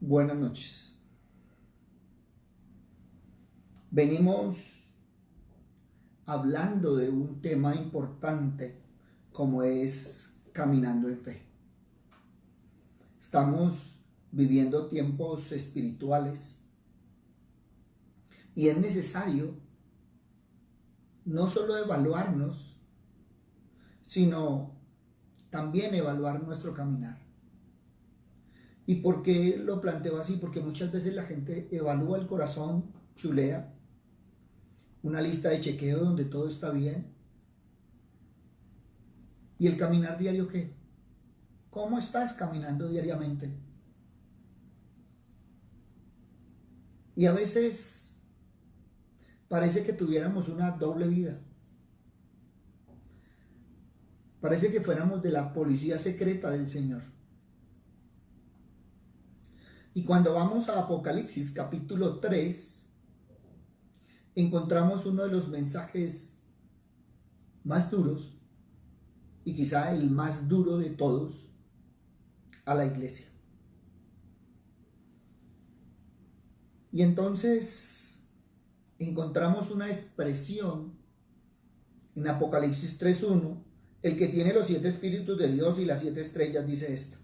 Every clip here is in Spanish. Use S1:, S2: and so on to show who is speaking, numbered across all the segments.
S1: Buenas noches. Venimos hablando de un tema importante como es caminando en fe. Estamos viviendo tiempos espirituales y es necesario no solo evaluarnos, sino también evaluar nuestro caminar. ¿Y por qué lo planteo así? Porque muchas veces la gente evalúa el corazón, chulea, una lista de chequeo donde todo está bien. ¿Y el caminar diario qué? ¿Cómo estás caminando diariamente? Y a veces parece que tuviéramos una doble vida. Parece que fuéramos de la policía secreta del Señor. Y cuando vamos a Apocalipsis capítulo 3, encontramos uno de los mensajes más duros y quizá el más duro de todos a la iglesia. Y entonces encontramos una expresión en Apocalipsis 3:1, el que tiene los 7 espíritus de Dios y las 7 estrellas dice esto.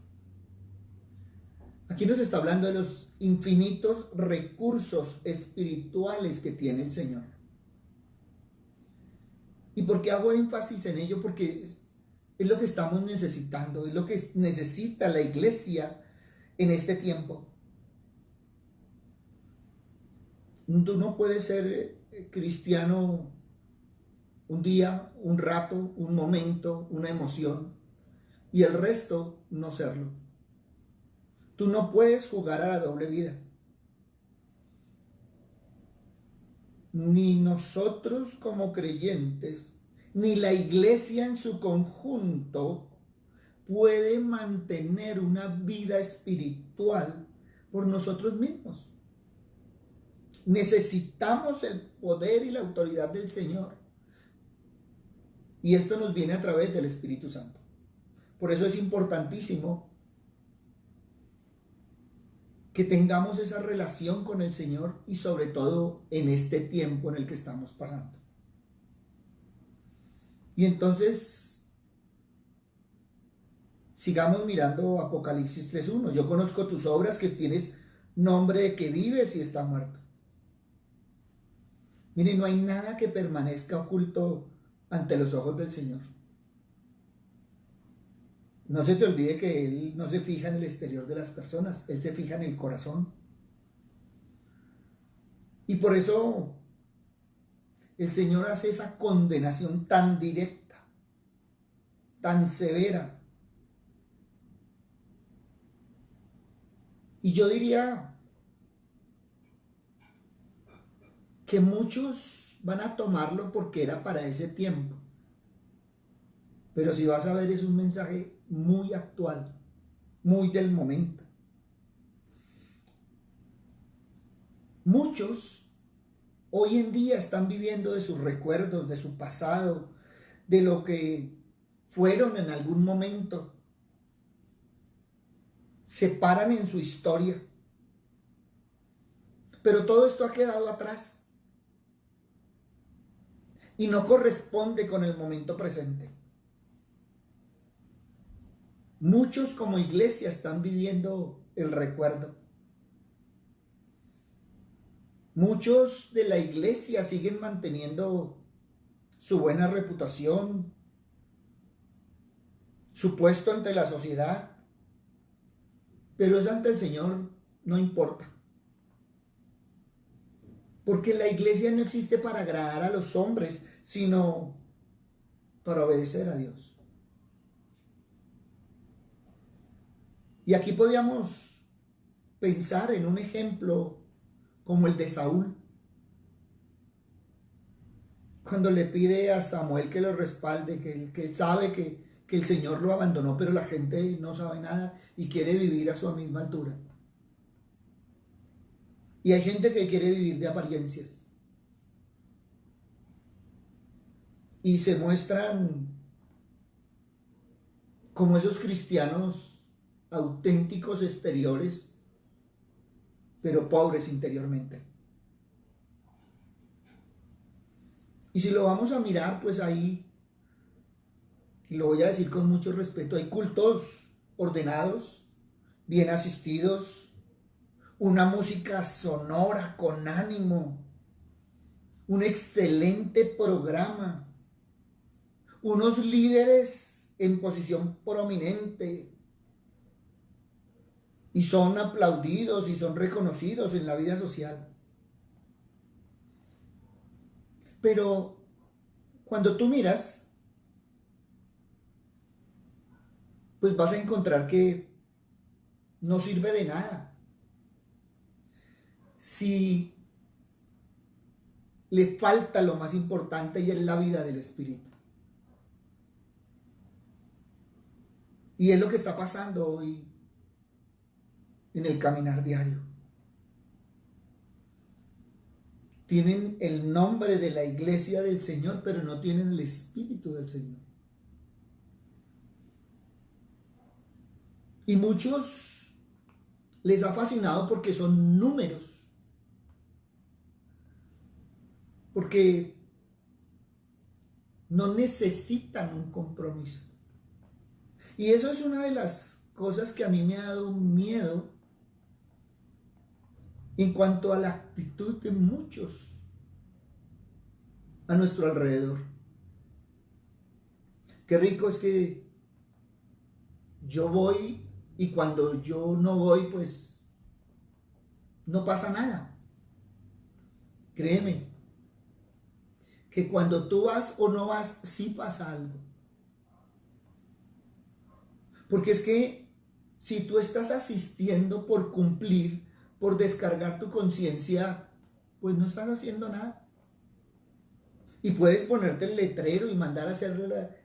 S1: Aquí nos está hablando de los infinitos recursos espirituales que tiene el Señor. ¿Y por qué hago énfasis en ello? Porque es lo que estamos necesitando, es lo que necesita la iglesia en este tiempo. Tú no puedes ser cristiano un día, un rato, un momento, una emoción, y el resto no serlo. Tú no puedes jugar a la doble vida. Ni nosotros como creyentes, ni la iglesia en su conjunto puede mantener una vida espiritual por nosotros mismos. Necesitamos el poder y la autoridad del Señor. Y esto nos viene a través del Espíritu Santo. Por eso es importantísimo que tengamos esa relación con el Señor y sobre todo en este tiempo en el que estamos pasando. Y entonces, sigamos mirando Apocalipsis 3:1. Yo conozco tus obras, que tienes nombre de que vives y está muerto. Miren, no hay nada que permanezca oculto ante los ojos del Señor. No se te olvide que Él no se fija en el exterior de las personas, Él se fija en el corazón. Y por eso el Señor hace esa condenación tan directa, tan severa. Y yo diría que muchos van a tomarlo porque era para ese tiempo. Pero si vas a ver, es un mensaje muy actual, muy del momento. Muchos hoy en día están viviendo de sus recuerdos, de su pasado, de lo que fueron en algún momento. Se paran en su historia. Pero todo esto ha quedado atrás y no corresponde con el momento presente. Muchos como iglesia están viviendo el recuerdo. Muchos de la iglesia siguen manteniendo su buena reputación, su puesto ante la sociedad, pero es ante el Señor no importa. Porque la iglesia no existe para agradar a los hombres, sino para obedecer a Dios. Y aquí podríamos pensar en un ejemplo como el de Saúl, cuando le pide a Samuel que lo respalde, que sabe que el Señor lo abandonó, pero la gente no sabe nada y quiere vivir a su misma altura. Y hay gente que quiere vivir de apariencias. Y se muestran como esos cristianos auténticos exteriores, pero pobres interiormente. Y si lo vamos a mirar, pues ahí, y lo voy a decir con mucho respeto, hay cultos ordenados, bien asistidos, una música sonora con ánimo, un excelente programa, unos líderes en posición prominente, y son aplaudidos y son reconocidos en la vida social. Pero cuando tú miras, pues vas a encontrar que no sirve de nada si le falta lo más importante, y es la vida del espíritu. Y es lo que está pasando hoy en el caminar diario. Tienen el nombre de la iglesia del Señor, pero no tienen el espíritu del Señor. Y muchos les ha fascinado porque son números, porque no necesitan un compromiso. Y eso es una de las cosas que a mí me ha dado miedo en cuanto a la actitud de muchos a nuestro alrededor. Qué rico es que yo voy y cuando yo no voy, pues no pasa nada. Créeme que cuando tú vas o no vas, sí pasa algo. Porque es que si tú estás asistiendo por cumplir, por descargar tu conciencia, pues no estás haciendo nada. Y puedes ponerte el letrero y mandar a hacer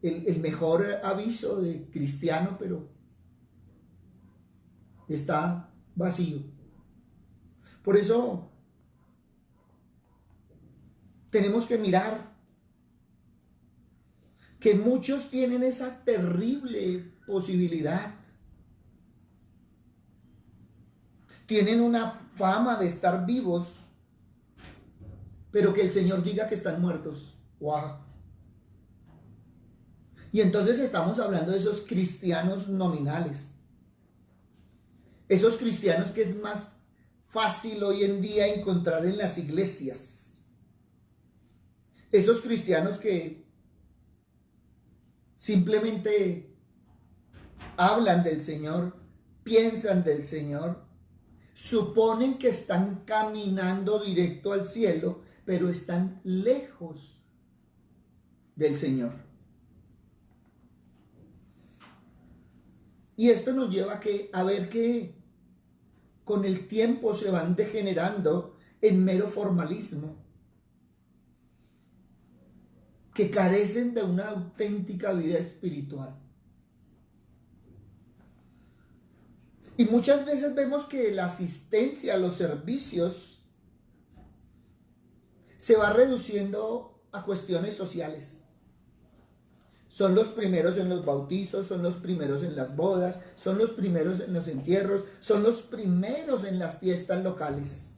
S1: el mejor aviso de cristiano, pero está vacío. Por eso tenemos que mirar que muchos tienen esa terrible posibilidad. Tienen una fama de estar vivos, pero que el Señor diga que están muertos. ¡Wow! Y entonces estamos hablando de esos cristianos nominales. Esos cristianos que es más fácil hoy en día encontrar en las iglesias. Esos cristianos que simplemente hablan del Señor, piensan del Señor, suponen que están caminando directo al cielo, pero están lejos del Señor. Y esto nos lleva a ver que con el tiempo se van degenerando en mero formalismo, que carecen de una auténtica vida espiritual. Y muchas veces vemos que la asistencia a los servicios se va reduciendo a cuestiones sociales. Son los primeros en los bautizos, son los primeros en las bodas, son los primeros en los entierros, son los primeros en las fiestas locales.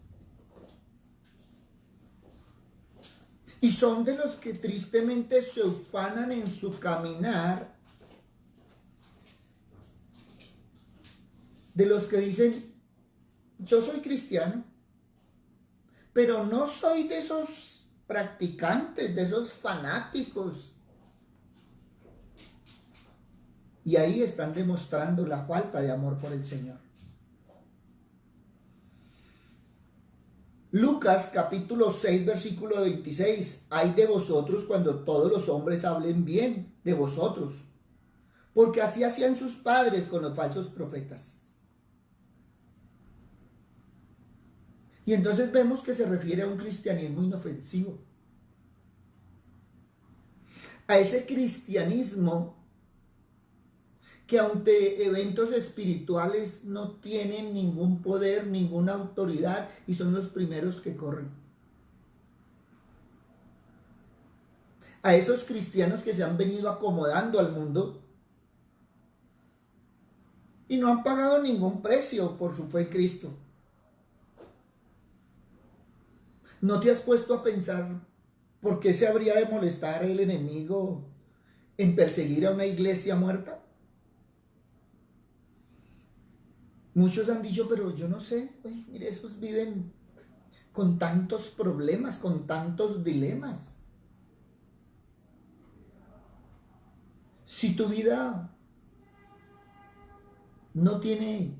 S1: Y son de los que tristemente se ufanan en su caminar, de los que dicen, yo soy cristiano, pero no soy de esos practicantes, de esos fanáticos. Y ahí están demostrando la falta de amor por el Señor. Lucas capítulo 6 versículo 26. Ay de vosotros cuando todos los hombres hablen bien de vosotros, porque así hacían sus padres con los falsos profetas. Y entonces vemos que se refiere a un cristianismo inofensivo. A ese cristianismo que ante eventos espirituales no tienen ningún poder, ninguna autoridad y son los primeros que corren. A esos cristianos que se han venido acomodando al mundo y no han pagado ningún precio por su fe en Cristo. ¿No te has puesto a pensar por qué se habría de molestar el enemigo en perseguir a una iglesia muerta? Muchos han dicho, pero yo no sé, oye, mire, esos viven con tantos problemas, con tantos dilemas. Si tu vida no tiene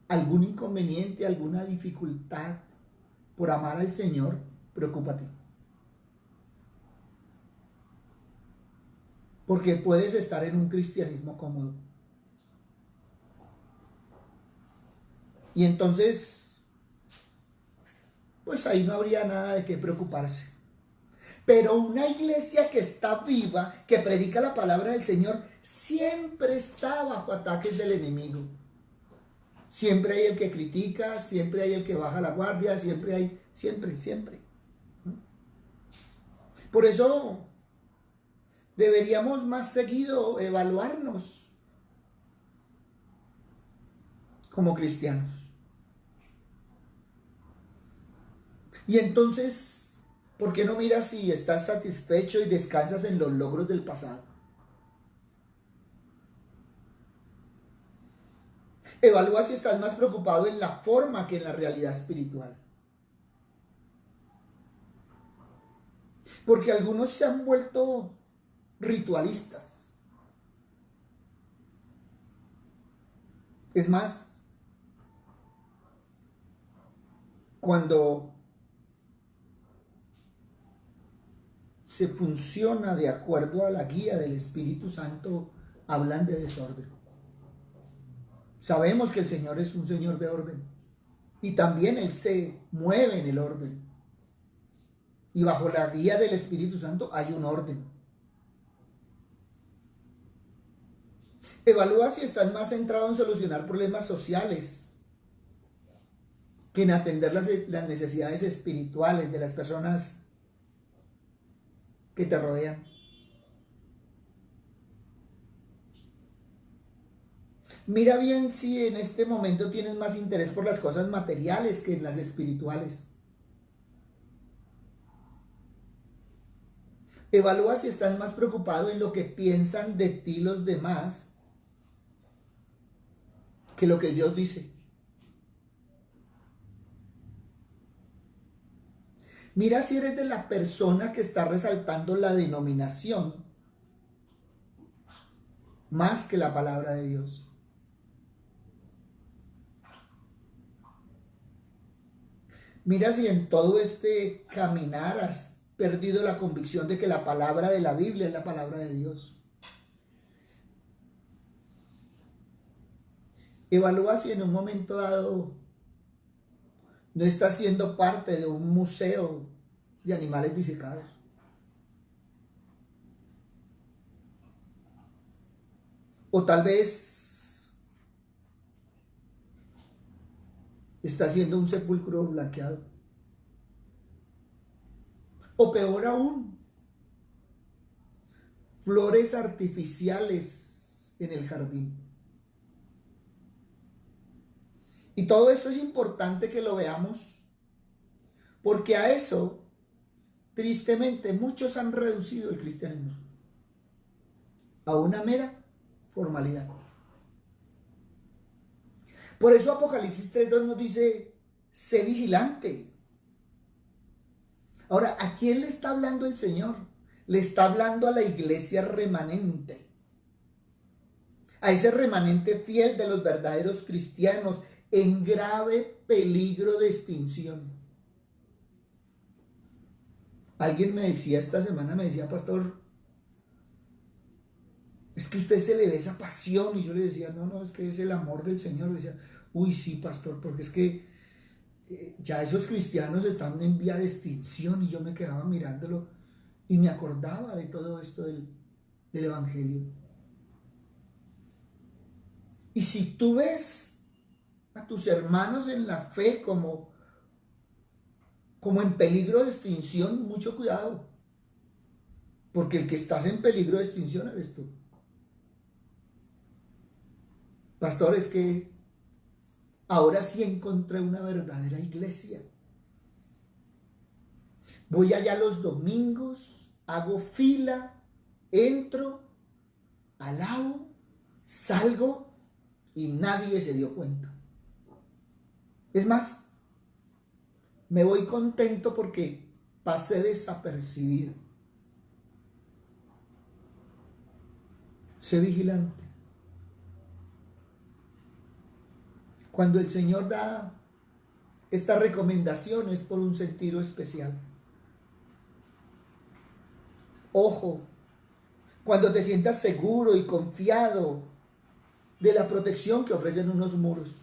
S1: algún inconveniente, alguna dificultad por amar al Señor, preocúpate. Porque puedes estar en un cristianismo cómodo. Y entonces, pues ahí no habría nada de qué preocuparse. Pero una iglesia que está viva, que predica la palabra del Señor, siempre está bajo ataques del enemigo. Siempre hay el que critica, siempre hay el que baja la guardia, siempre. Por eso deberíamos más seguido evaluarnos como cristianos. Y entonces, ¿por qué no miras si estás satisfecho y descansas en los logros del pasado? Evalúa si estás más preocupado en la forma que en la realidad espiritual. Porque algunos se han vuelto ritualistas. Es más, cuando se funciona de acuerdo a la guía del Espíritu Santo, hablan de desorden. Sabemos que el Señor es un Señor de orden y también Él se mueve en el orden. Y bajo la guía del Espíritu Santo hay un orden. Evalúa si estás más centrado en solucionar problemas sociales que en atender las necesidades espirituales de las personas que te rodean. Mira bien si en este momento tienes más interés por las cosas materiales que en las espirituales. Evalúa si estás más preocupado en lo que piensan de ti los demás que lo que Dios dice. Mira si eres de la persona que está resaltando la denominación más que la palabra de Dios. Mira si en todo este caminar has perdido la convicción de que la palabra de la Biblia es la palabra de Dios. Evalúa si en un momento dado no estás siendo parte de un museo de animales disecados. O tal vez está siendo un sepulcro blanqueado. O peor aún, flores artificiales en el jardín. Y todo esto es importante que lo veamos, porque a eso, tristemente, muchos han reducido el cristianismo a una mera formalidad. Por eso Apocalipsis 3:2 nos dice, sé vigilante. Ahora, ¿a quién le está hablando el Señor? Le está hablando a la iglesia remanente, a ese remanente fiel de los verdaderos cristianos en grave peligro de extinción. Alguien me decía esta semana, me decía, pastor, es que a usted se le ve esa pasión. Y yo le decía, no, es que es el amor del Señor. Le decía, uy, sí, pastor, porque es que ya esos cristianos están en vía de extinción. Y yo me quedaba mirándolo y me acordaba de todo esto del Evangelio. Y si tú ves a tus hermanos en la fe como en peligro de extinción, mucho cuidado, porque el que estás en peligro de extinción eres tú. Pastor, es que ahora sí encontré una verdadera iglesia. Voy allá los domingos, hago fila, entro, alabo, salgo y nadie se dio cuenta. Es más, me voy contento porque pasé desapercibido. Sé vigilante. Cuando el Señor da esta recomendación es por un sentido especial. Ojo, cuando te sientas seguro y confiado de la protección que ofrecen unos muros.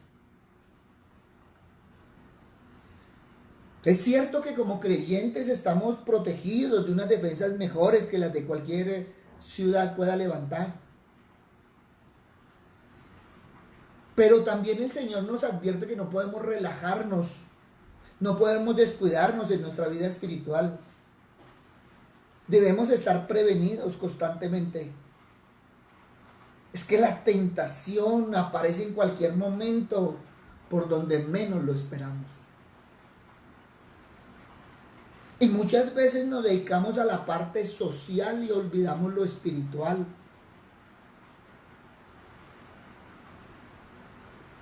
S1: Es cierto que como creyentes estamos protegidos de unas defensas mejores que las de cualquier ciudad pueda levantar. Pero también el Señor nos advierte que no podemos relajarnos, no podemos descuidarnos en nuestra vida espiritual. Debemos estar prevenidos constantemente. Es que la tentación aparece en cualquier momento por donde menos lo esperamos. Y muchas veces nos dedicamos a la parte social y olvidamos lo espiritual.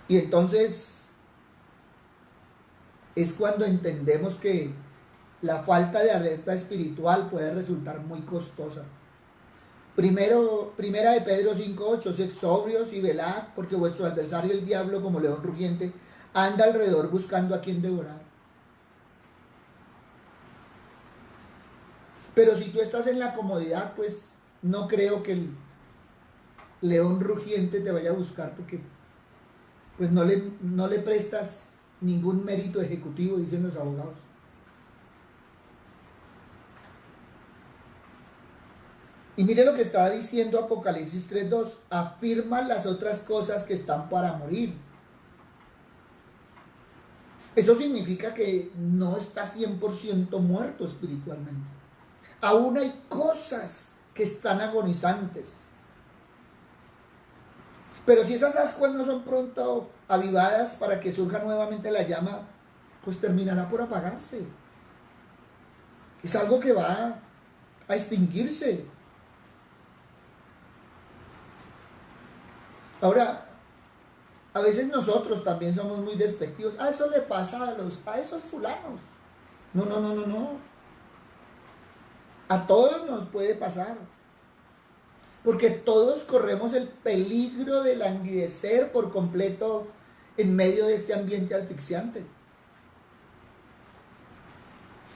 S1: Y entonces es cuando entendemos que la falta de alerta espiritual puede resultar muy costosa. Primera de Pedro 5:8, sed sobrios y velad, porque vuestro adversario el diablo, como león rugiente, anda alrededor buscando a quien devorar. Pero si tú estás en la comodidad, pues no creo que el león rugiente te vaya a buscar, porque pues no le prestas ningún mérito ejecutivo, dicen los abogados. Y mire lo que estaba diciendo Apocalipsis 3:2, afirma las otras cosas que están para morir. Eso significa que no está 100% muerto espiritualmente. Aún hay cosas que están agonizantes. Pero si esas ascuas no son pronto avivadas para que surja nuevamente la llama, pues terminará por apagarse. Es algo que va a extinguirse. Ahora, a veces nosotros también somos muy despectivos. Eso le pasa a esos fulanos. No. A todos nos puede pasar. Porque todos corremos el peligro de languidecer por completo en medio de este ambiente asfixiante.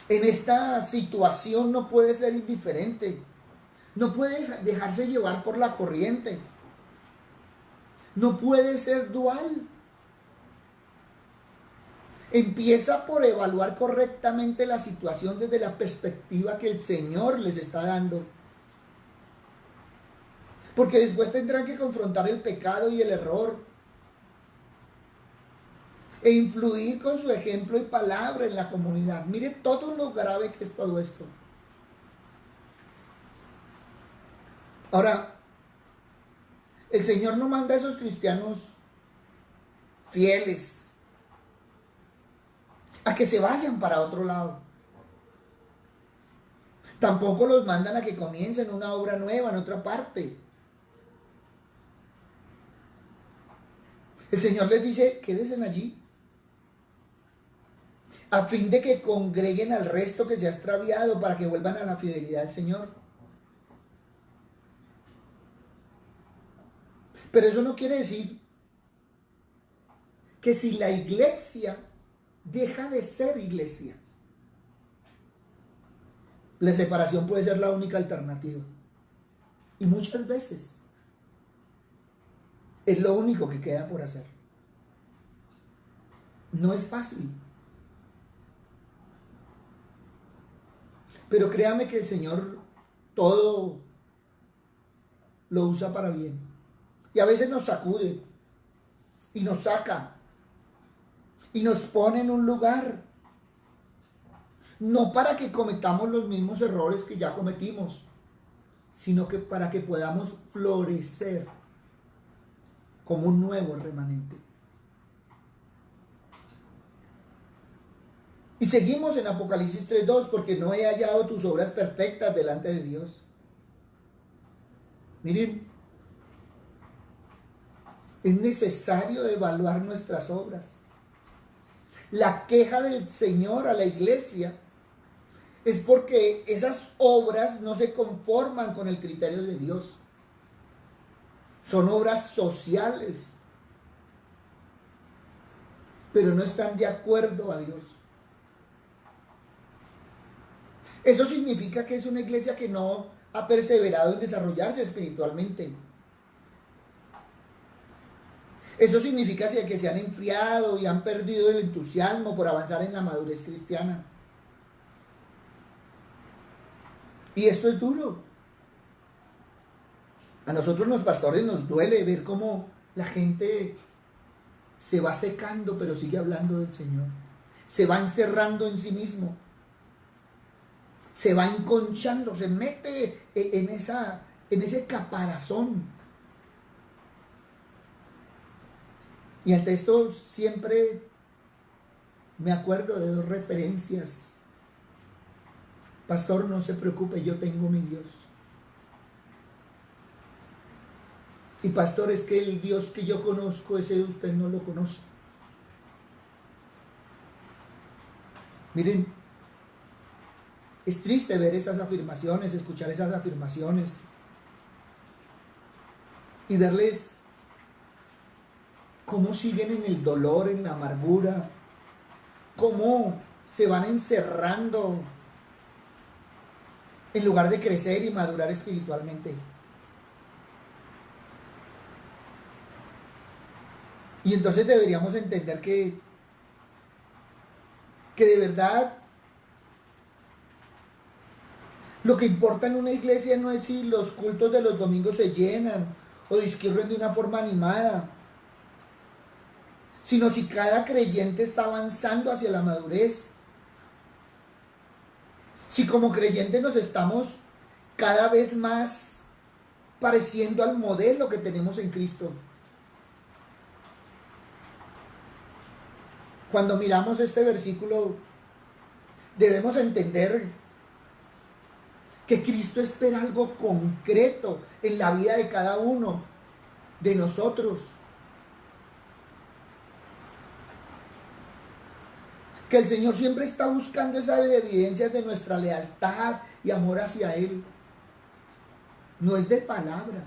S1: En esta situación no puede ser indiferente. No puede dejarse llevar por la corriente. No puede ser dual. Empieza por evaluar correctamente la situación desde la perspectiva que el Señor les está dando. Porque después tendrán que confrontar el pecado y el error. E influir con su ejemplo y palabra en la comunidad. Mire todo lo grave que es todo esto. Ahora, el Señor no manda a esos cristianos fieles a que se vayan para otro lado. Tampoco los mandan a que comiencen una obra nueva en otra parte. El Señor les dice, quédense allí, a fin de que congreguen al resto que se ha extraviado para que vuelvan a la fidelidad del Señor. Pero eso no quiere decir que si la iglesia deja de ser iglesia, la separación puede ser la única alternativa. Y muchas veces es lo único que queda por hacer. No es fácil. Pero créame que el Señor todo lo usa para bien. Y a veces nos sacude y nos saca y nos pone en un lugar. No para que cometamos los mismos errores que ya cometimos, sino que para que podamos florecer como un nuevo remanente. Y seguimos en Apocalipsis 3:2, porque no he hallado tus obras perfectas delante de Dios. Miren, es necesario evaluar nuestras obras. La queja del Señor a la iglesia es porque esas obras no se conforman con el criterio de Dios. Son obras sociales, pero no están de acuerdo a Dios. Eso significa que es una iglesia que no ha perseverado en desarrollarse espiritualmente. Eso significa que se han enfriado y han perdido el entusiasmo por avanzar en la madurez cristiana. Y esto es duro. A nosotros los pastores nos duele ver cómo la gente se va secando, pero sigue hablando del Señor. Se va encerrando en sí mismo. Se va enconchando, se mete en ese caparazón. Y ante esto siempre me acuerdo de dos referencias. Pastor, no se preocupe, yo tengo mi Dios. Y pastor, es que el Dios que yo conozco, ese usted no lo conoce. Miren, es triste ver esas afirmaciones, escuchar esas afirmaciones y verles cómo siguen en el dolor, en la amargura, cómo se van encerrando en lugar de crecer y madurar espiritualmente. Y entonces deberíamos entender que de verdad lo que importa en una iglesia no es si los cultos de los domingos se llenan o discurren de una forma animada, sino si cada creyente está avanzando hacia la madurez. Si como creyentes nos estamos cada vez más pareciendo al modelo que tenemos en Cristo. Cuando miramos este versículo, debemos entender que Cristo espera algo concreto en la vida de cada uno de nosotros. Que el Señor siempre está buscando esas evidencias de nuestra lealtad y amor hacia Él. No es de palabra,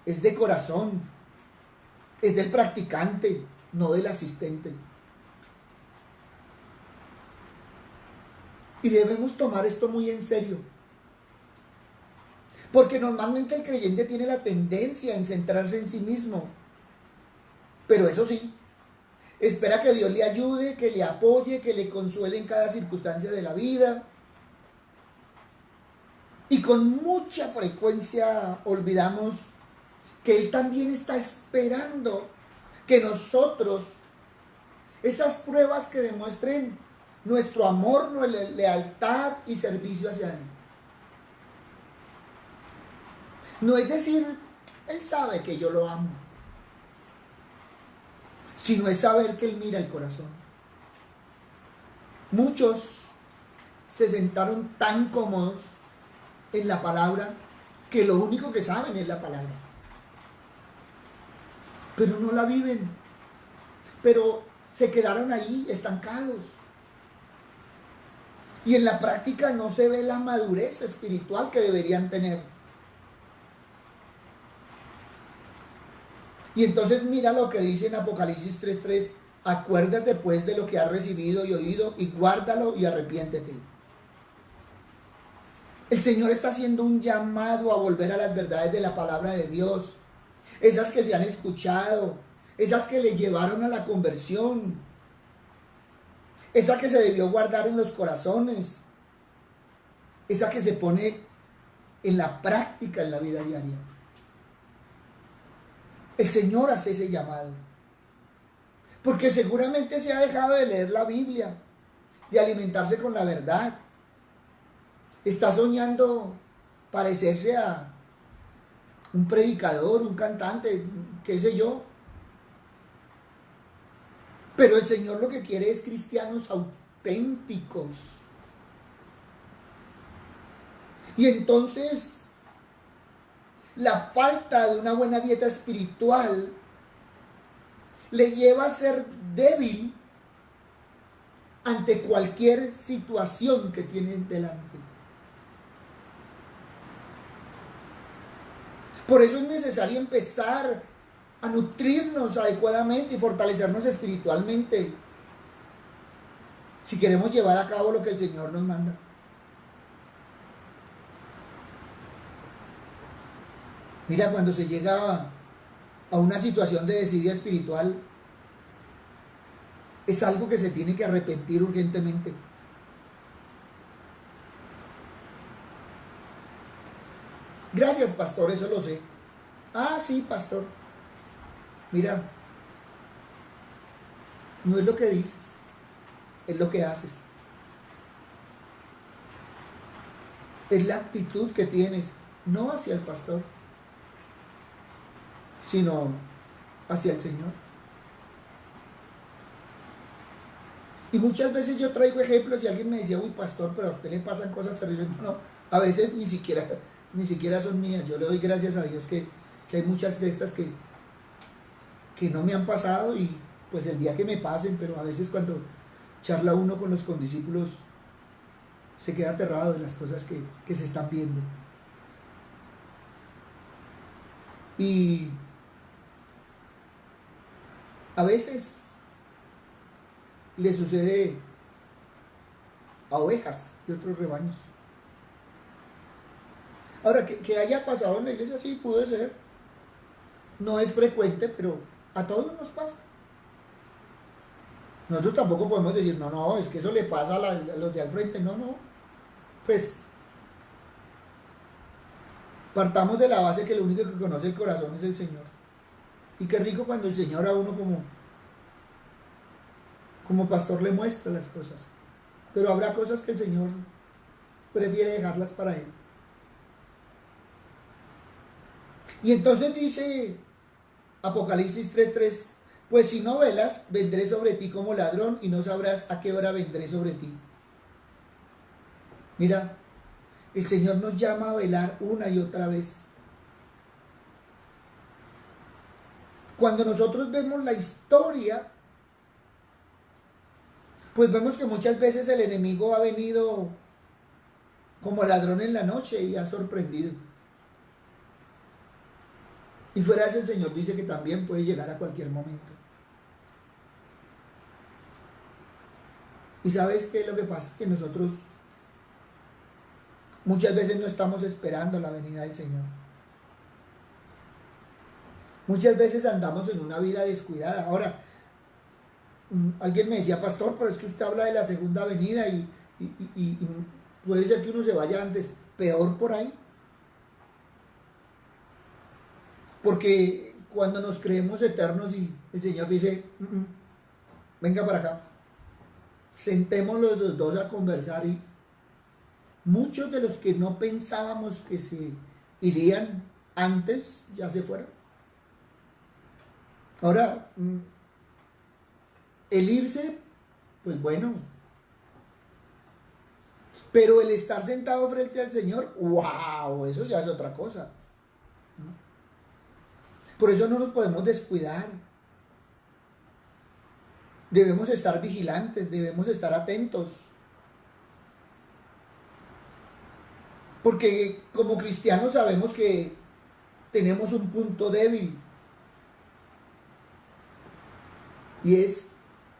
S1: es de corazón, es del practicante, no del asistente. Y debemos tomar esto muy en serio. Porque normalmente el creyente tiene la tendencia en centrarse en sí mismo. Pero eso sí, espera que Dios le ayude, que le apoye, que le consuele en cada circunstancia de la vida. Y con mucha frecuencia olvidamos que Él también está esperando que nosotros, esas pruebas que demuestren nuestro amor, nuestra lealtad y servicio hacia Él. No es decir, Él sabe que yo lo amo, sino es saber que Él mira el corazón. Muchos se sentaron tan cómodos en la palabra que lo único que saben es la palabra, pero no la viven, pero se quedaron ahí estancados. Y en la práctica no se ve la madurez espiritual que deberían tener. Y entonces mira lo que dice en Apocalipsis 3:3. Acuérdate pues de lo que has recibido y oído y guárdalo y arrepiéntete. El Señor está haciendo un llamado a volver a las verdades de la palabra de Dios. Esas que se han escuchado, esas que le llevaron a la conversión. Esa que se debió guardar en los corazones, esa que se pone en la práctica en la vida diaria. El Señor hace ese llamado, porque seguramente se ha dejado de leer la Biblia, de alimentarse con la verdad. Está soñando parecerse a un predicador, un cantante, qué sé yo. Pero el Señor lo que quiere es cristianos auténticos. Y entonces la falta de una buena dieta espiritual le lleva a ser débil ante cualquier situación que tienen delante. Por eso es necesario empezar a nutrirnos adecuadamente y fortalecernos espiritualmente si queremos llevar a cabo lo que el Señor nos manda. Mira, cuando se llega a una situación de desidia espiritual, es algo que se tiene que arrepentir urgentemente. Gracias, pastor, eso lo sé. Ah, sí, pastor. Mira, no es lo que dices, es lo que haces. Es la actitud que tienes, no hacia el pastor, sino hacia el Señor. Y muchas veces yo traigo ejemplos y alguien me decía, uy, pastor, pero a usted le pasan cosas terribles. No, a veces ni siquiera son mías. Yo le doy gracias a Dios que hay muchas de estas que no me han pasado y pues el día que me pasen, pero a veces cuando charla uno con los condiscípulos se queda aterrado de las cosas que se están viendo. Y a veces le sucede a ovejas de otros rebaños. Ahora, que haya pasado en la iglesia, sí, puede ser. No es frecuente, pero a todos nos pasa. Nosotros tampoco podemos decir, no, es que eso le pasa a los de al frente. No. Pues partamos de la base que lo único que conoce el corazón es el Señor. Y qué rico cuando el Señor a uno como pastor le muestra las cosas. Pero habrá cosas que el Señor prefiere dejarlas para Él. Y entonces dice Apocalipsis 3:3, pues si no velas, vendré sobre ti como ladrón y no sabrás a qué hora vendré sobre ti. Mira, el Señor nos llama a velar una y otra vez. Cuando nosotros vemos la historia, pues vemos que muchas veces el enemigo ha venido como ladrón en la noche y ha sorprendido. Y fuera de eso el Señor dice que también puede llegar a cualquier momento. ¿Y sabes qué es lo que pasa? Que nosotros muchas veces no estamos esperando la venida del Señor. Muchas veces andamos en una vida descuidada. Ahora, alguien me decía, pastor, pero es que usted habla de la segunda venida y puede ser que uno se vaya antes, peor por ahí. Porque cuando nos creemos eternos y el Señor dice, venga para acá, sentémonos los dos a conversar, y muchos de los que no pensábamos que se irían antes ya se fueron. Ahora, el irse, pues bueno, pero el estar sentado frente al Señor, wow, eso ya es otra cosa. Por eso no nos podemos descuidar. Debemos estar vigilantes, debemos estar atentos. Porque como cristianos sabemos que tenemos un punto débil. Y es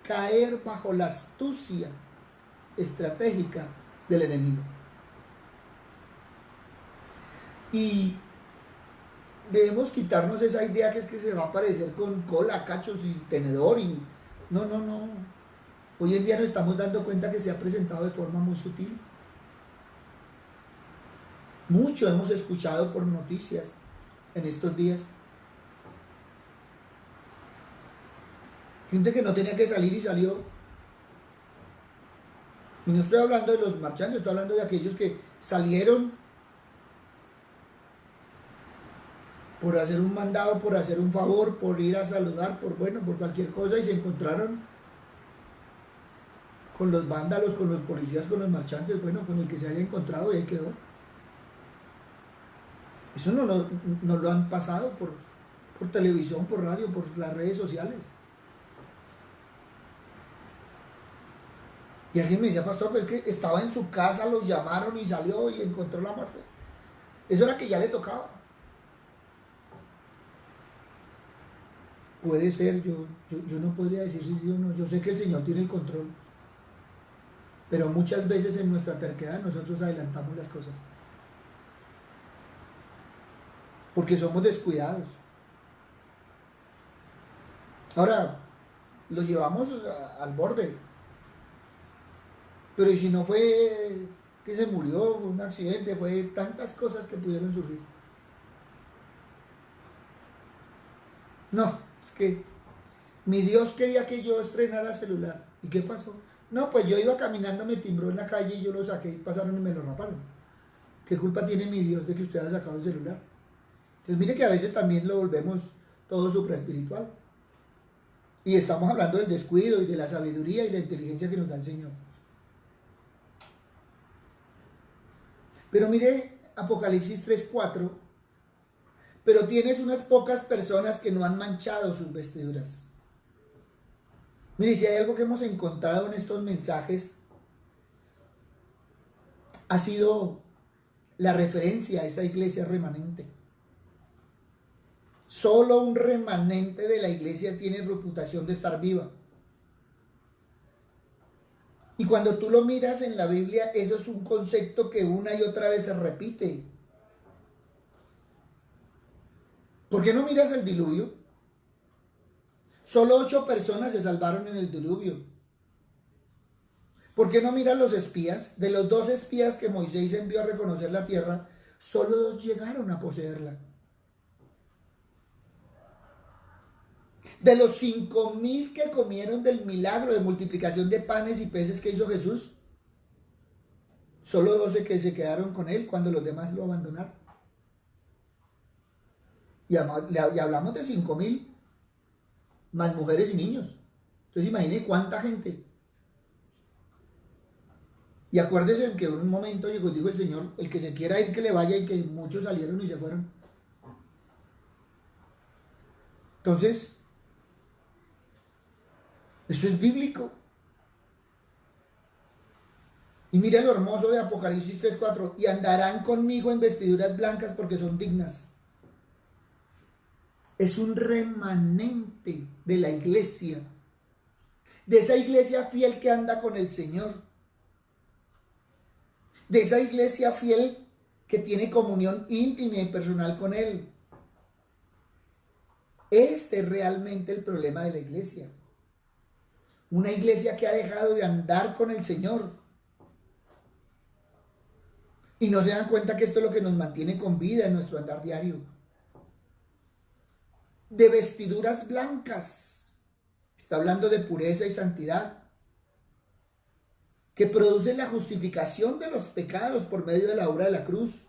S1: caer bajo la astucia estratégica del enemigo. Y debemos quitarnos esa idea que es que se va a aparecer con cola, cachos y tenedor y no. Hoy en día nos estamos dando cuenta que se ha presentado de forma muy sutil. Mucho hemos escuchado por noticias en estos días. Gente que no tenía que salir y salió. Y no estoy hablando de los marchantes, estoy hablando de aquellos que salieron por hacer un mandado, por hacer un favor, por ir a saludar, por cualquier cosa, y se encontraron con los vándalos, con los policías, con los marchantes, con el que se haya encontrado, y ahí quedó. Eso no lo han pasado por televisión, por radio, por las redes sociales. Y alguien me decía, pastor, pues que estaba en su casa, lo llamaron y salió y encontró la muerte. Eso era que ya le tocaba. Puede ser, yo no podría decir si sí o no. Yo sé que el Señor tiene el control. Pero muchas veces en nuestra terquedad nosotros adelantamos las cosas. Porque somos descuidados. Ahora, lo llevamos al borde. Pero ¿y si no fue que se murió, fue un accidente, fue tantas cosas que pudieron surgir? No, es que mi Dios quería que yo estrenara celular. ¿Y qué pasó? No, pues yo iba caminando, me timbró en la calle y yo lo saqué y pasaron y me lo raparon. ¿Qué culpa tiene mi Dios de que usted haya sacado el celular? Entonces mire que a veces también lo volvemos todo supra espiritual. Y estamos hablando del descuido y de la sabiduría y la inteligencia que nos da el Señor. Pero mire Apocalipsis 3:4, pero tienes unas pocas personas que no han manchado sus vestiduras. Mire, si hay algo que hemos encontrado en estos mensajes, ha sido la referencia a esa iglesia remanente. Solo un remanente de la iglesia tiene reputación de estar viva. Y cuando tú lo miras en la Biblia, eso es un concepto que una y otra vez se repite. ¿Por qué no miras el diluvio? Solo 8 personas se salvaron en el diluvio. ¿Por qué no miras los espías? De los 2 espías que Moisés envió a reconocer la tierra, solo 2 llegaron a poseerla. De los 5,000 que comieron del milagro de multiplicación de panes y peces que hizo Jesús, solo 12 que se quedaron con él cuando los demás lo abandonaron. Y hablamos de 5,000 más mujeres y niños. Entonces imagine cuánta gente. Y acuérdese que en un momento llegó y dijo el Señor, el que se quiera ir que le vaya, y que muchos salieron y se fueron. Entonces, esto es bíblico. Y mira lo hermoso de Apocalipsis 3:4, y andarán conmigo en vestiduras blancas porque son dignas. Es un remanente de la iglesia, de esa iglesia fiel que anda con el Señor, de esa iglesia fiel que tiene comunión íntima y personal con Él. Este es realmente el problema de la iglesia. Una iglesia que ha dejado de andar con el Señor. Y no se dan cuenta que esto es lo que nos mantiene con vida en nuestro andar diario. De vestiduras blancas. Está hablando de pureza y santidad, que producen la justificación de los pecados por medio de la obra de la cruz.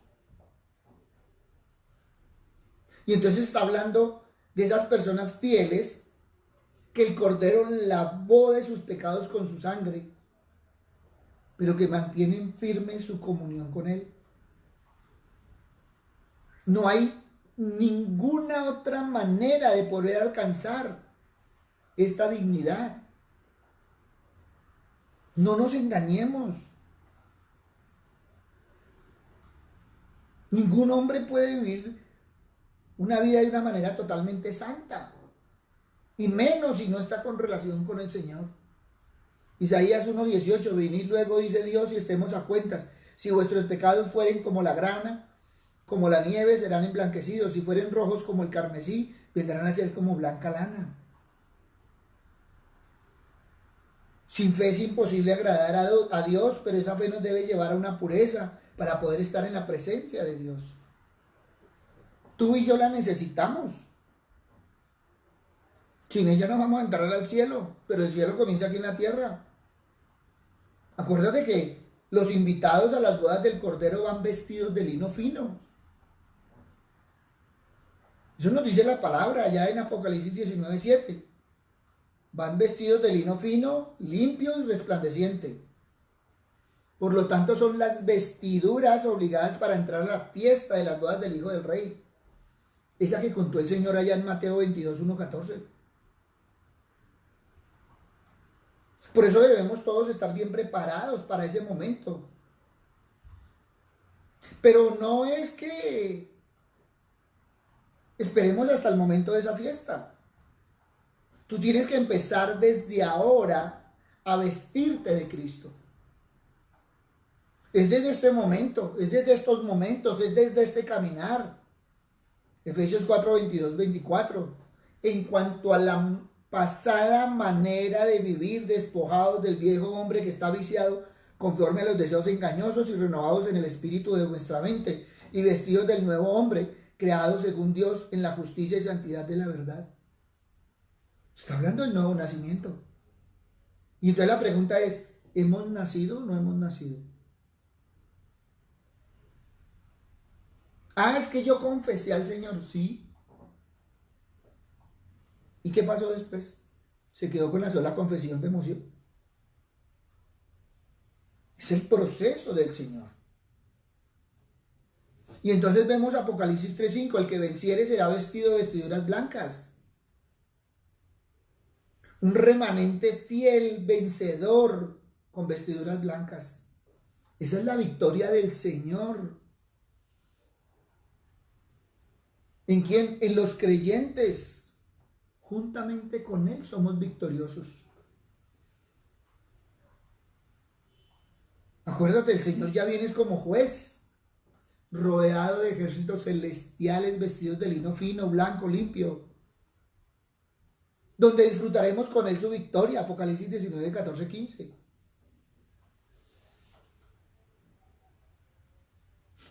S1: Y entonces está hablando de esas personas fieles que el Cordero lavó de sus pecados con su sangre, pero que mantienen firme su comunión con Él. No hay ninguna otra manera de poder alcanzar esta dignidad. No nos engañemos. Ningún hombre puede vivir una vida de una manera totalmente santa, y menos si no está con relación con el Señor. Isaías 1:18, venid luego, dice Dios, y estemos a cuentas. Si vuestros pecados fueren como la grana, como la nieve, serán emblanquecidos. Si fueren rojos como el carmesí, vendrán a ser como blanca lana. Sin fe es imposible agradar a Dios, pero esa fe nos debe llevar a una pureza para poder estar en la presencia de Dios. Tú y yo la necesitamos. Sin ella no vamos a entrar al cielo, pero el cielo comienza aquí en la tierra. Acuérdate que los invitados a las bodas del Cordero van vestidos de lino fino. Eso nos dice la palabra allá en Apocalipsis 19:7. Van vestidos de lino fino, limpio y resplandeciente. Por lo tanto, son las vestiduras obligadas para entrar a la fiesta de las bodas del Hijo del Rey. Esa que contó el Señor allá en Mateo 22:1-14. Por eso debemos todos estar bien preparados para ese momento. Pero no es que esperemos hasta el momento de esa fiesta. Tú tienes que empezar desde ahora a vestirte de Cristo. Es desde este momento, es desde estos momentos, es desde este caminar. Efesios 4:22-24. En cuanto a la pasada manera de vivir, despojados del viejo hombre que está viciado conforme a los deseos engañosos y renovados en el espíritu de vuestra mente, y vestidos del nuevo hombre, creado según Dios en la justicia y santidad de la verdad. Está hablando del nuevo nacimiento. Y entonces la pregunta es, ¿hemos nacido o no hemos nacido? Es que yo confesé al Señor, sí. ¿Y qué pasó después? Se quedó con la sola confesión de emoción. Es el proceso del Señor. Y entonces vemos Apocalipsis 3:5, el que venciere será vestido de vestiduras blancas. Un remanente fiel, vencedor, con vestiduras blancas. Esa es la victoria del Señor. ¿En quién? En los creyentes. Juntamente con Él somos victoriosos. Acuérdate, el Señor ya viene como juez, rodeado de ejércitos celestiales vestidos de lino fino, blanco, limpio, donde disfrutaremos con Él su victoria. Apocalipsis 19:14-15.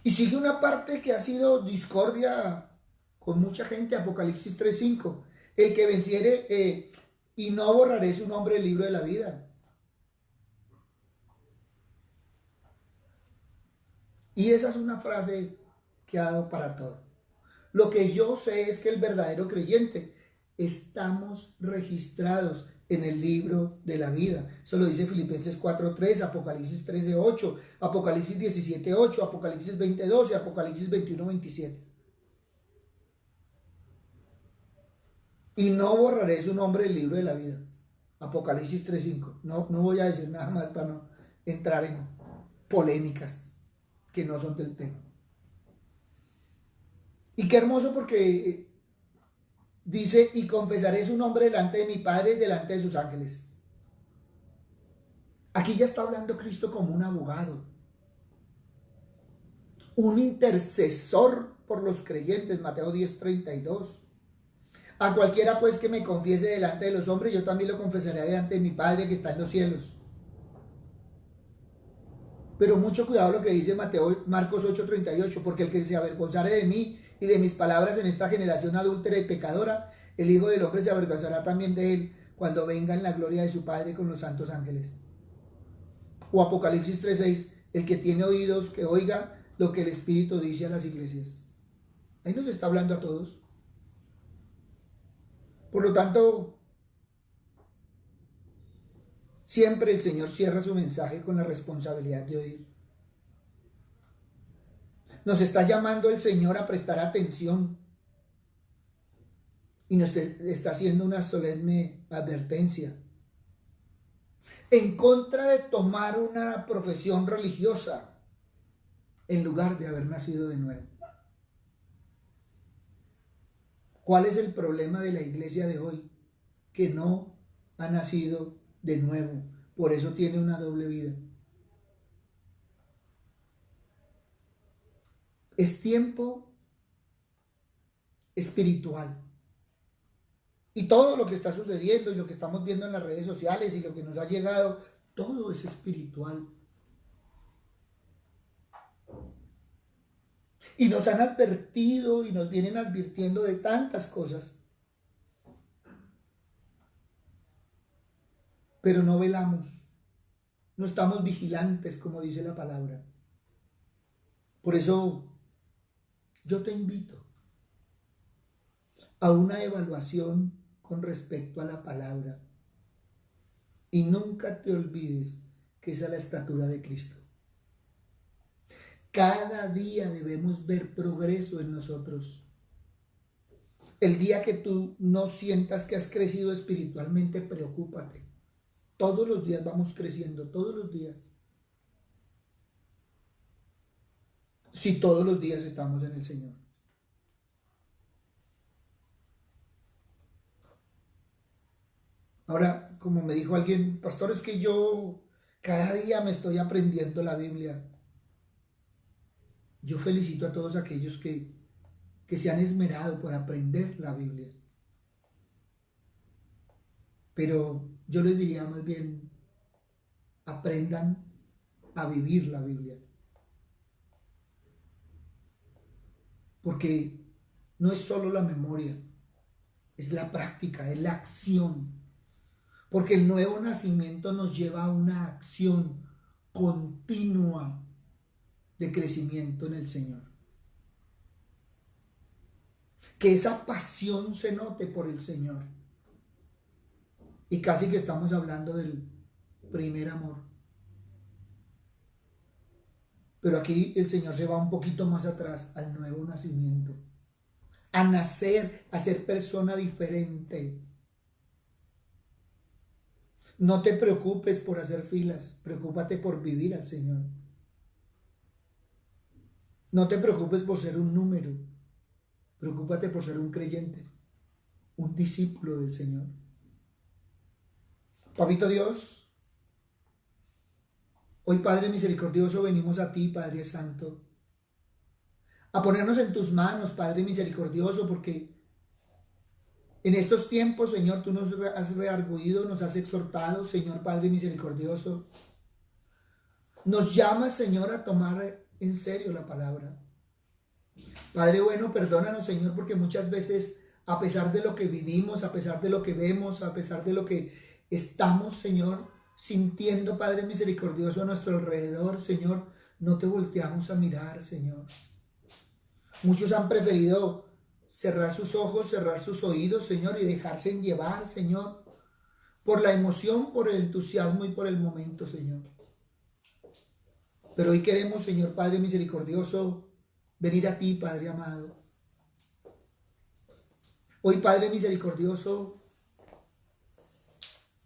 S1: Y sigue una parte que ha sido discordia con mucha gente, Apocalipsis 3:5. El que venciere, y no borraré su nombre del libro de la vida. Y esa es una frase que ha dado para todo. Lo que yo sé es que el verdadero creyente estamos registrados en el libro de la vida. Eso lo dice Filipenses 4:3, Apocalipsis 13:8, Apocalipsis 17:8, Apocalipsis 20:12, Apocalipsis 21:27. Y no borraré su nombre del libro de la vida. Apocalipsis 3:5. No voy a decir nada más para no entrar en polémicas que no son del tema. Y qué hermoso porque dice, y confesaré su nombre delante de mi Padre y delante de sus ángeles. Aquí ya está hablando Cristo como un abogado, un intercesor por los creyentes, Mateo 10:32. A cualquiera pues que me confiese delante de los hombres, yo también lo confesaré delante de mi Padre que está en los cielos. Pero mucho cuidado lo que dice Marcos 8:38, porque el que se avergonzare de mí y de mis palabras en esta generación adúltera y pecadora, el Hijo del Hombre se avergonzará también de él cuando venga en la gloria de su Padre con los santos ángeles. O Apocalipsis 3:6, el que tiene oídos que oiga lo que el Espíritu dice a las iglesias. Ahí nos está hablando a todos. Por lo tanto, siempre el Señor cierra su mensaje con la responsabilidad de oír. Nos está llamando el Señor a prestar atención y nos está haciendo una solemne advertencia en contra de tomar una profesión religiosa en lugar de haber nacido de nuevo. ¿Cuál es el problema de la iglesia de hoy? Que no ha nacido de nuevo, por eso tiene una doble vida. Es tiempo espiritual. Y todo lo que está sucediendo y lo que estamos viendo en las redes sociales y lo que nos ha llegado, todo es espiritual. Y nos han advertido y nos vienen advirtiendo de tantas cosas. Pero no velamos, no estamos vigilantes, como dice la palabra. Por eso yo te invito a una evaluación con respecto a la palabra. Y nunca te olvides que esa es la estatura de Cristo. Cada día debemos ver progreso en nosotros. El día que tú no sientas que has crecido espiritualmente, preocúpate. Todos los días vamos creciendo, todos los días. Si todos los días estamos en el Señor. Ahora, como me dijo alguien, pastor, es que yo cada día me estoy aprendiendo la Biblia. Yo felicito a todos aquellos que se han esmerado por aprender la Biblia. Pero yo les diría más bien, aprendan a vivir la Biblia. Porque no es solo la memoria, es la práctica, es la acción. Porque el nuevo nacimiento nos lleva a una acción continua de crecimiento en el Señor. Que esa pasión se note por el Señor. Y casi que estamos hablando del primer amor. Pero aquí el Señor se va un poquito más atrás, al nuevo nacimiento. A nacer, a ser persona diferente. No te preocupes por hacer filas, preocúpate por vivir al Señor. No te preocupes por ser un número, preocúpate por ser un creyente, un discípulo del Señor. Papito Dios, hoy Padre misericordioso venimos a ti, Padre Santo, a ponernos en tus manos, Padre misericordioso, porque en estos tiempos, Señor, tú nos has redarguido, nos has exhortado, Señor Padre misericordioso. Nos llamas, Señor, a tomar en serio la palabra. Padre bueno, perdónanos, Señor, porque muchas veces, a pesar de lo que vivimos, a pesar de lo que vemos, a pesar de lo que estamos, Señor, sintiendo, Padre misericordioso, a nuestro alrededor, Señor, no te volteamos a mirar, Señor. Muchos han preferido cerrar sus ojos, cerrar sus oídos, Señor, y dejarse llevar, Señor, por la emoción, por el entusiasmo y por el momento, Señor. Pero hoy queremos, Señor Padre misericordioso, venir a ti, Padre amado. Hoy, Padre misericordioso,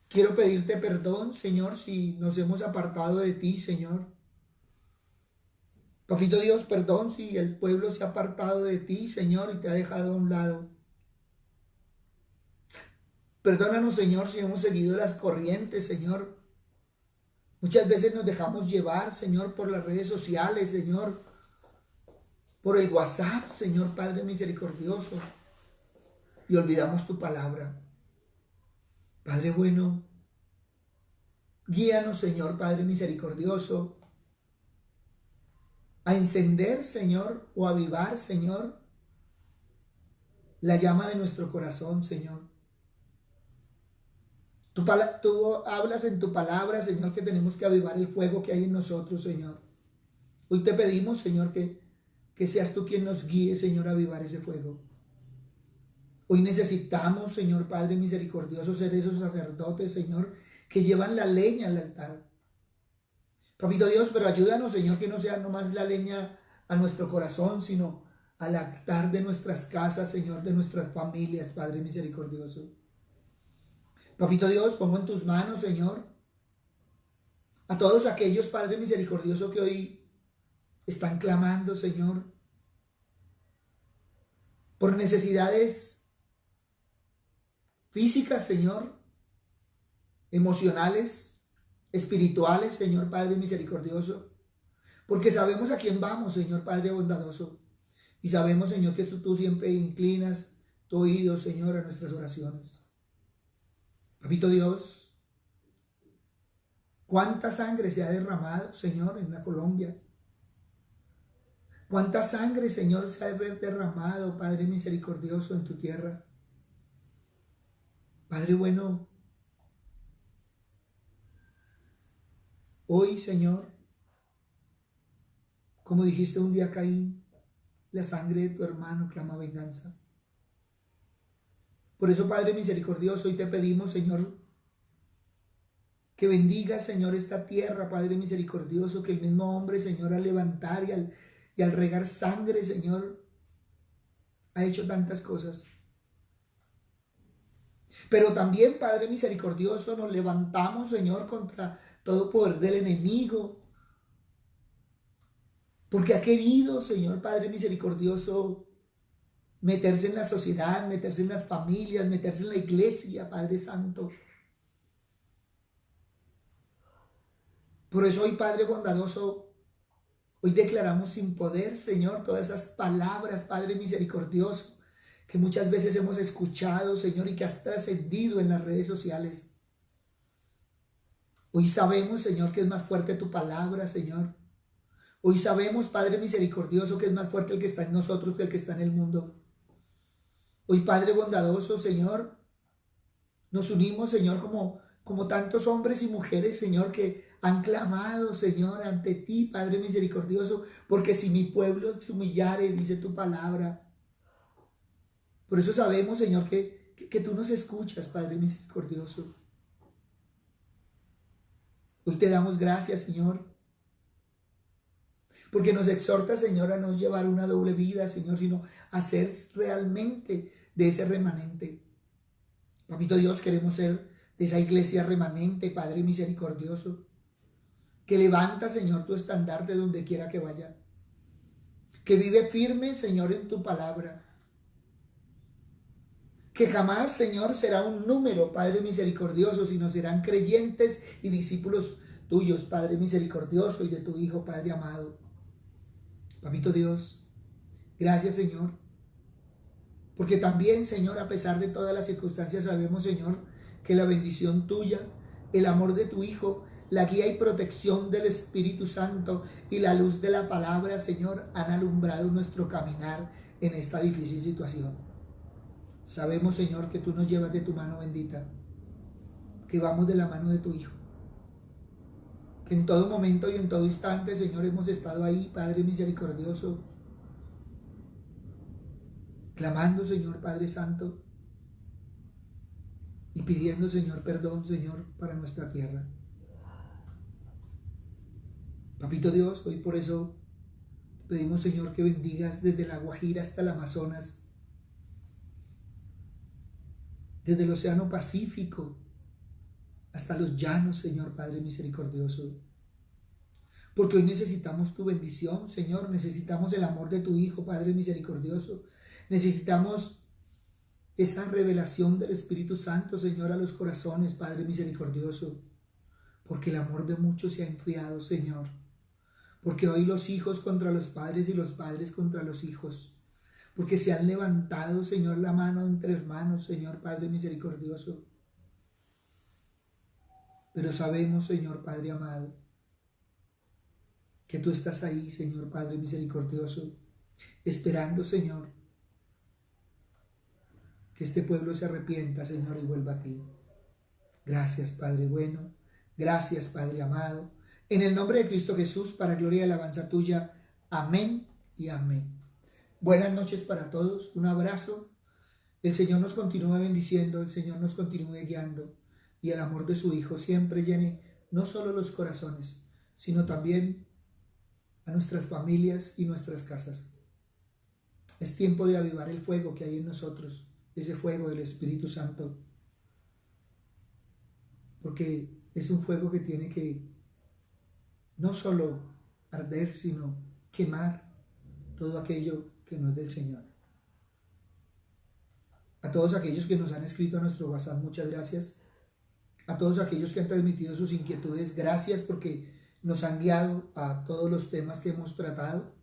S1: quiero pedirte perdón, Señor, si nos hemos apartado de ti, Señor. Papito Dios, perdón si el pueblo se ha apartado de ti, Señor, y te ha dejado a un lado. Perdónanos, Señor, si hemos seguido las corrientes, Señor. Muchas veces nos dejamos llevar, Señor, por las redes sociales, Señor, por el WhatsApp, Señor Padre misericordioso, y olvidamos tu palabra. Padre bueno, guíanos, Señor Padre misericordioso, a encender, Señor, o avivar, Señor, la llama de nuestro corazón, Señor. Tú hablas en tu palabra, Señor, que tenemos que avivar el fuego que hay en nosotros, Señor. Hoy te pedimos, Señor, que seas tú quien nos guíe, Señor, a avivar ese fuego. Hoy necesitamos, Señor Padre misericordioso, ser esos sacerdotes, Señor, que llevan la leña al altar. Papito Dios, pero ayúdanos, Señor, que no sea nomás la leña a nuestro corazón, sino al altar de nuestras casas, Señor, de nuestras familias, Padre misericordioso. Papito Dios, pongo en tus manos, Señor, a todos aquellos, Padre misericordioso, que hoy están clamando, Señor, por necesidades físicas, Señor, emocionales, espirituales, Señor Padre misericordioso, porque sabemos a quién vamos, Señor Padre bondadoso, y sabemos, Señor, que tú siempre inclinas tu oído, Señor, a nuestras oraciones. Papito Dios, ¿cuánta sangre se ha derramado, Señor, en la Colombia? ¿Cuánta sangre, Señor, se ha derramado, Padre misericordioso, en tu tierra? Padre bueno, hoy, Señor, como dijiste un día, Caín, la sangre de tu hermano clama venganza. Por eso, Padre misericordioso, hoy te pedimos, Señor, que bendigas, Señor, esta tierra, Padre misericordioso, que el mismo hombre, Señor, al levantar y al regar sangre, Señor, ha hecho tantas cosas. Pero también, Padre misericordioso, nos levantamos, Señor, contra todo poder del enemigo, porque ha querido, Señor Padre misericordioso, meterse en la sociedad, meterse en las familias, meterse en la iglesia, Padre Santo. Por eso hoy, Padre bondadoso, hoy declaramos sin poder, Señor, todas esas palabras, Padre misericordioso, que muchas veces hemos escuchado, Señor, y que has trascendido en las redes sociales. Hoy sabemos, Señor, que es más fuerte tu palabra, Señor. Hoy sabemos, Padre misericordioso, que es más fuerte el que está en nosotros que el que está en el mundo. Hoy, Padre bondadoso, Señor, nos unimos, Señor, como tantos hombres y mujeres, Señor, que han clamado, Señor, ante ti, Padre misericordioso, porque si mi pueblo se humillare, dice tu palabra. Por eso sabemos, Señor, que tú nos escuchas, Padre misericordioso. Hoy te damos gracias, Señor, porque nos exhorta, Señor, a no llevar una doble vida, Señor, sino a ser realmente de ese remanente. Papito Dios, queremos ser de esa iglesia remanente, Padre misericordioso, que levanta, Señor, tu estandarte donde quiera que vaya, que vive firme, Señor, en tu palabra, que jamás, Señor, será un número, Padre misericordioso, sino serán creyentes y discípulos tuyos, Padre misericordioso, y de tu Hijo, Padre amado. Papito Dios, gracias, Señor, porque también, Señor, a pesar de todas las circunstancias, sabemos, Señor, que la bendición tuya, el amor de tu Hijo, la guía y protección del Espíritu Santo y la luz de la palabra, Señor, han alumbrado nuestro caminar en esta difícil situación. Sabemos, Señor, que tú nos llevas de tu mano bendita, que vamos de la mano de tu Hijo, que en todo momento y en todo instante, Señor, hemos estado ahí, Padre misericordioso, clamando, Señor Padre Santo, y pidiendo, Señor, perdón, Señor, para nuestra tierra. Papito Dios, hoy por eso pedimos, Señor, que bendigas desde la Guajira hasta el Amazonas, desde el Océano Pacífico hasta los llanos, Señor Padre misericordioso. Porque hoy necesitamos tu bendición, Señor, necesitamos el amor de tu Hijo, Padre misericordioso. Necesitamos esa revelación del Espíritu Santo, Señor, a los corazones, Padre misericordioso. Porque el amor de muchos se ha enfriado, Señor. Porque hoy los hijos contra los padres y los padres contra los hijos. Porque se han levantado, Señor, la mano entre hermanos, Señor Padre misericordioso. Pero sabemos, Señor Padre amado, que tú estás ahí, Señor Padre misericordioso, esperando, Señor, que este pueblo se arrepienta, Señor, y vuelva a ti. Gracias, Padre bueno. Gracias, Padre amado. En el nombre de Cristo Jesús, para gloria y alabanza tuya. Amén y amén. Buenas noches para todos. Un abrazo. El Señor nos continúe bendiciendo, el Señor nos continúe guiando, y el amor de su Hijo siempre llene no solo los corazones, sino también a nuestras familias y nuestras casas. Es tiempo de avivar el fuego que hay en nosotros, ese fuego del Espíritu Santo, porque es un fuego que tiene que no solo arder, sino quemar todo aquello que no es del Señor. A todos aquellos que nos han escrito a nuestro WhatsApp, muchas gracias. A todos aquellos que han transmitido sus inquietudes, gracias porque nos han guiado a todos los temas que hemos tratado.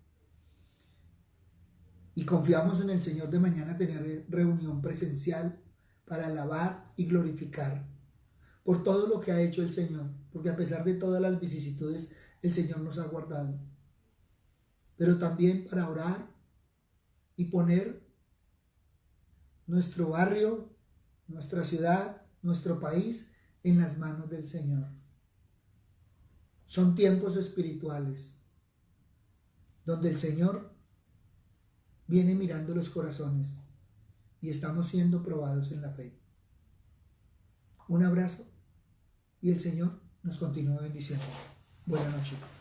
S1: Y confiamos en el Señor de mañana tener reunión presencial para alabar y glorificar por todo lo que ha hecho el Señor, porque a pesar de todas las vicisitudes, el Señor nos ha guardado. Pero también para orar y poner nuestro barrio, nuestra ciudad, nuestro país en las manos del Señor. Son tiempos espirituales donde el Señor viene mirando los corazones y estamos siendo probados en la fe. Un abrazo y el Señor nos continúa bendiciendo. Buenas noches.